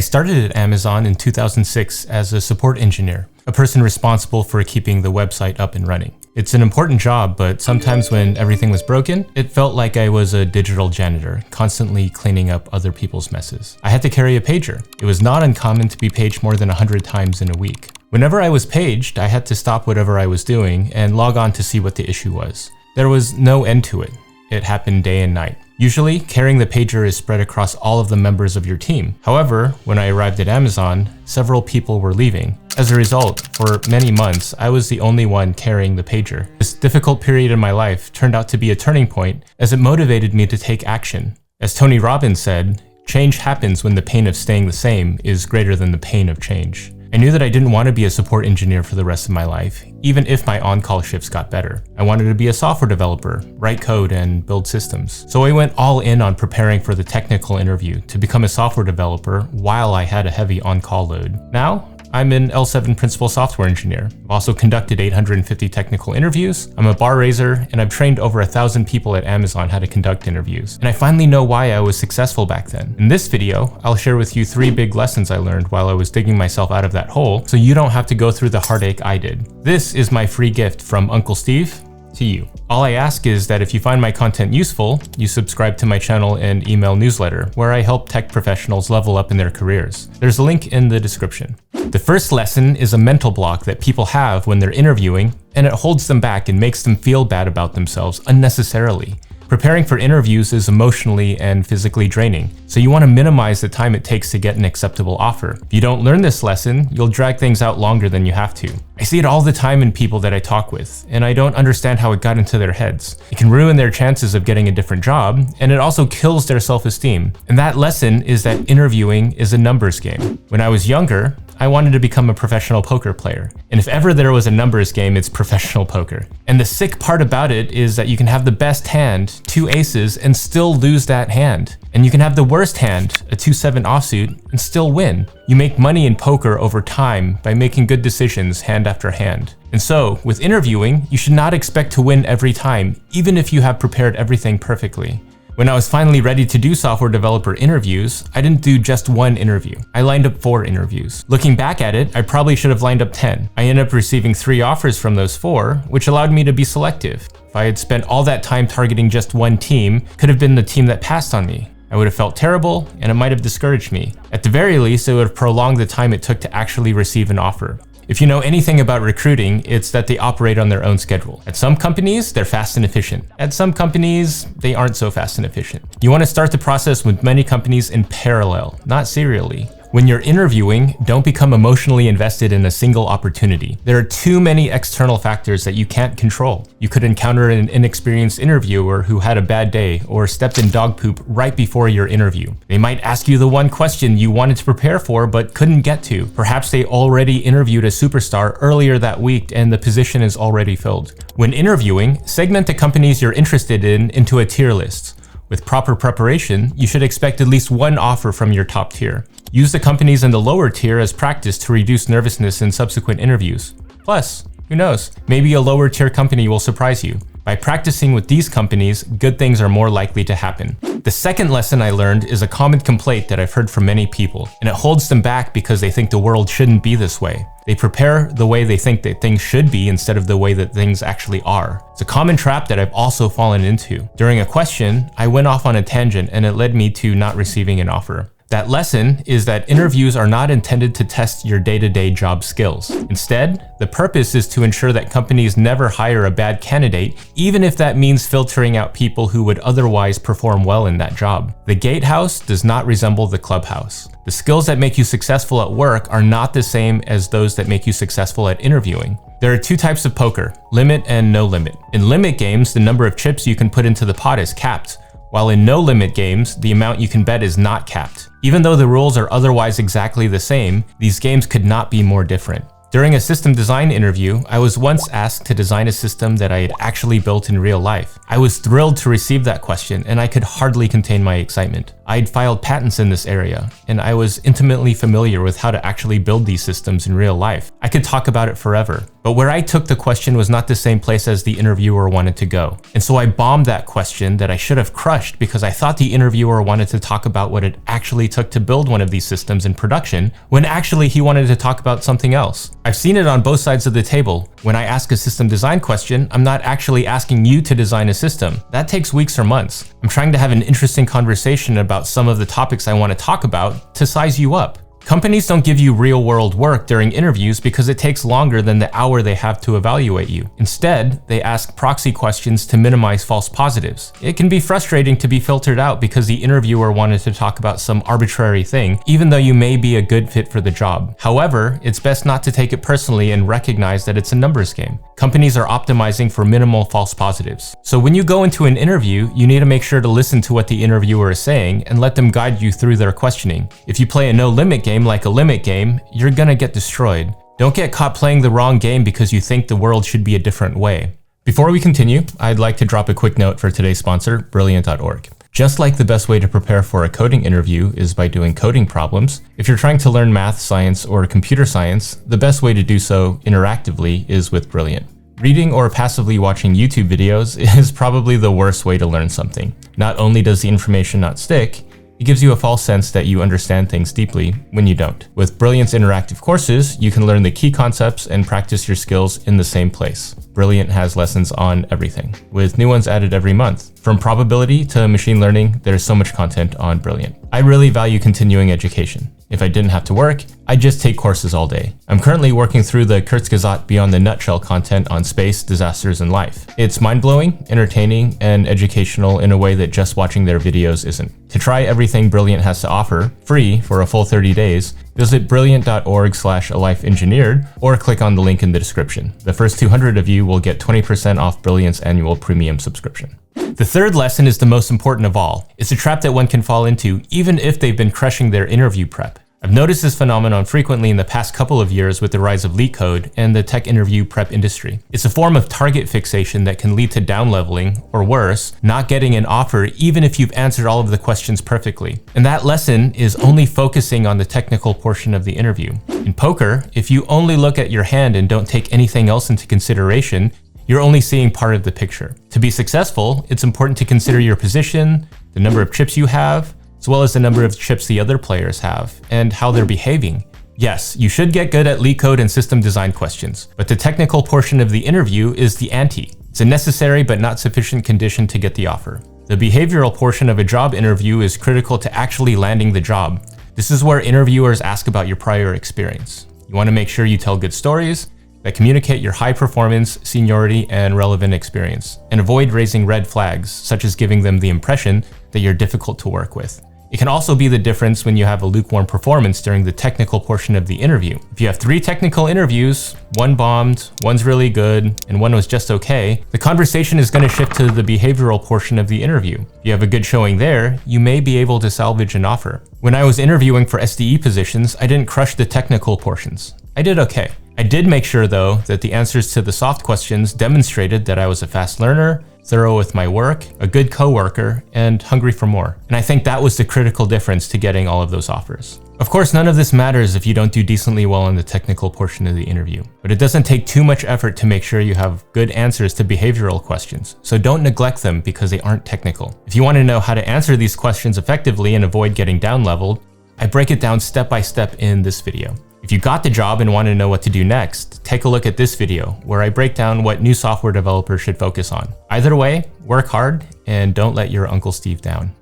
started at Amazon in 2006 as a support engineer, a person responsible for keeping the website up and running. It's an important job, but sometimes when everything was broken, it felt like I was a digital janitor, constantly cleaning up other people's messes. I had to carry a pager. It was not uncommon to be paged more than 100 times in a week. Whenever I was paged, I had to stop whatever I was doing and log on to see what the issue was. There was no end to it. It happened day and night. Usually, carrying the pager is spread across all of the members of your team. However, when I arrived at Amazon, several people were leaving. As a result, for many months, I was the only one carrying the pager. This difficult period in my life turned out to be a turning point as it motivated me to take action. As Tony Robbins said, change happens when the pain of staying the same is greater than the pain of change. I knew that I didn't want to be a support engineer for the rest of my life, even if my on-call shifts got better. I wanted to be a software developer, write code, and build systems. So I went all in on preparing for the technical interview to become a software developer while I had a heavy on-call load. Now, I'm an L7 principal software engineer. I've also conducted 850 technical interviews. I'm a bar raiser, and I've trained over 1,000 people at Amazon how to conduct interviews. And I finally know why I was successful back then. In this video, I'll share with you 3 big lessons I learned while I was digging myself out of that hole, so you don't have to go through the heartache I did. This is my free gift from Uncle Steve to you. All I ask is that if you find my content useful, you subscribe to my channel and email newsletter, where I help tech professionals level up in their careers. There's a link in the description. The first lesson is a mental block that people have when they're interviewing, and it holds them back and makes them feel bad about themselves unnecessarily. Preparing for interviews is emotionally and physically draining, so you want to minimize the time it takes to get an acceptable offer. If you don't learn this lesson, you'll drag things out longer than you have to. I see it all the time in people that I talk with, and I don't understand how it got into their heads. It can ruin their chances of getting a different job, and it also kills their self-esteem. And that lesson is that interviewing is a numbers game. When I was younger, I wanted to become a professional poker player. And if ever there was a numbers game, it's professional poker. And the sick part about it is that you can have the best hand, 2 aces, and still lose that hand. And you can have the worst hand, a 2-7 offsuit, and still win. You make money in poker over time by making good decisions hand after hand. And so, with interviewing, you should not expect to win every time, even if you have prepared everything perfectly. When I was finally ready to do software developer interviews, I didn't do just 1 interview. I lined up 4 interviews. Looking back at it, I probably should have lined up 10. I ended up receiving 3 offers from those 4, which allowed me to be selective. If I had spent all that time targeting just 1 team, it could have been the team that passed on me. I would have felt terrible, and it might have discouraged me. At the very least, it would have prolonged the time it took to actually receive an offer. If you know anything about recruiting, it's that they operate on their own schedule. At some companies, they're fast and efficient. At some companies, they aren't so fast and efficient. You want to start the process with many companies in parallel, not serially. When you're interviewing, don't become emotionally invested in a single opportunity. There are too many external factors that you can't control. You could encounter an inexperienced interviewer who had a bad day or stepped in dog poop right before your interview. They might ask you the one question you wanted to prepare for but couldn't get to. Perhaps they already interviewed a superstar earlier that week and the position is already filled. When interviewing, segment the companies you're interested in into a tier list. With proper preparation, you should expect at least 1 offer from your top tier. Use the companies in the lower tier as practice to reduce nervousness in subsequent interviews. Plus, who knows, maybe a lower tier company will surprise you. By practicing with these companies, good things are more likely to happen. The second lesson I learned is a common complaint that I've heard from many people, and it holds them back because they think the world shouldn't be this way. They prepare the way they think that things should be instead of the way that things actually are. It's a common trap that I've also fallen into. During a question, I went off on a tangent and it led me to not receiving an offer. That lesson is that interviews are not intended to test your day-to-day job skills. Instead, the purpose is to ensure that companies never hire a bad candidate, even if that means filtering out people who would otherwise perform well in that job. The gatehouse does not resemble the clubhouse. The skills that make you successful at work are not the same as those that make you successful at interviewing. There are 2 types of poker, limit and no limit. In limit games, the number of chips you can put into the pot is capped, while in no limit games, the amount you can bet is not capped. Even though the rules are otherwise exactly the same, these games could not be more different. During a system design interview, I was once asked to design a system that I had actually built in real life. I was thrilled to receive that question, and I could hardly contain my excitement. I'd filed patents in this area, and I was intimately familiar with how to actually build these systems in real life. I could talk about it forever. But where I took the question was not the same place as the interviewer wanted to go. And so I bombed that question that I should have crushed because I thought the interviewer wanted to talk about what it actually took to build one of these systems in production, when actually he wanted to talk about something else. I've seen it on both sides of the table. When I ask a system design question, I'm not actually asking you to design a system. That takes weeks or months. I'm trying to have an interesting conversation about some of the topics I want to talk about to size you up. Companies don't give you real-world work during interviews because it takes longer than the hour they have to evaluate you. Instead, they ask proxy questions to minimize false positives. It can be frustrating to be filtered out because the interviewer wanted to talk about some arbitrary thing, even though you may be a good fit for the job. However, it's best not to take it personally and recognize that it's a numbers game. Companies are optimizing for minimal false positives. So when you go into an interview, you need to make sure to listen to what the interviewer is saying and let them guide you through their questioning. If you play a no-limit game like a limit game, you're gonna get destroyed. Don't get caught playing the wrong game because you think the world should be a different way. Before we continue, I'd like to drop a quick note for today's sponsor, Brilliant.org. Just like the best way to prepare for a coding interview is by doing coding problems, if you're trying to learn math, science, or computer science, the best way to do so interactively is with Brilliant. Reading or passively watching YouTube videos is probably the worst way to learn something. Not only does the information not stick, it gives you a false sense that you understand things deeply when you don't. With Brilliant's interactive courses, you can learn the key concepts and practice your skills in the same place. Brilliant has lessons on everything, with new ones added every month. From probability to machine learning, there's so much content on Brilliant. I really value continuing education. If I didn't have to work, I'd just take courses all day. I'm currently working through the Kurzgesagt Beyond the Nutshell content on space, disasters, and life. It's mind-blowing, entertaining, and educational in a way that just watching their videos isn't. To try everything Brilliant has to offer, free for a full 30 days, visit brilliant.org/alifeengineered or click on the link in the description. The first 200 of you will get 20% off Brilliant's annual premium subscription. The third lesson is the most important of all. It's a trap that one can fall into even if they've been crushing their interview prep. I've noticed this phenomenon frequently in the past couple of years with the rise of LeetCode and the tech interview prep industry. It's a form of target fixation that can lead to down-leveling, or worse, not getting an offer even if you've answered all of the questions perfectly. And that lesson is only focusing on the technical portion of the interview. In poker, if you only look at your hand and don't take anything else into consideration, you're only seeing part of the picture. To be successful, it's important to consider your position, the number of chips you have, as well as the number of chips the other players have, and how they're behaving. Yes, you should get good at LeetCode and system design questions, but the technical portion of the interview is the ante. It's a necessary but not sufficient condition to get the offer. The behavioral portion of a job interview is critical to actually landing the job. This is where interviewers ask about your prior experience. You want to make sure you tell good stories that communicate your high performance, seniority, and relevant experience, and avoid raising red flags, such as giving them the impression that you're difficult to work with. It can also be the difference when you have a lukewarm performance during the technical portion of the interview. If you have 3 technical interviews, 1 bombed, 1's really good, and 1 was just okay, the conversation is going to shift to the behavioral portion of the interview. If you have a good showing there, you may be able to salvage an offer. When I was interviewing for SDE positions, I didn't crush the technical portions. I did okay. I did make sure though that the answers to the soft questions demonstrated that I was a fast learner, thorough with my work, a good coworker, and hungry for more. And I think that was the critical difference to getting all of those offers. Of course, none of this matters if you don't do decently well in the technical portion of the interview, but it doesn't take too much effort to make sure you have good answers to behavioral questions, so don't neglect them because they aren't technical. If you want to know how to answer these questions effectively and avoid getting down-leveled, I break it down step by step in this video. If you got the job and want to know what to do next, take a look at this video where I break down what new software developers should focus on. Either way, work hard and don't let your Uncle Steve down.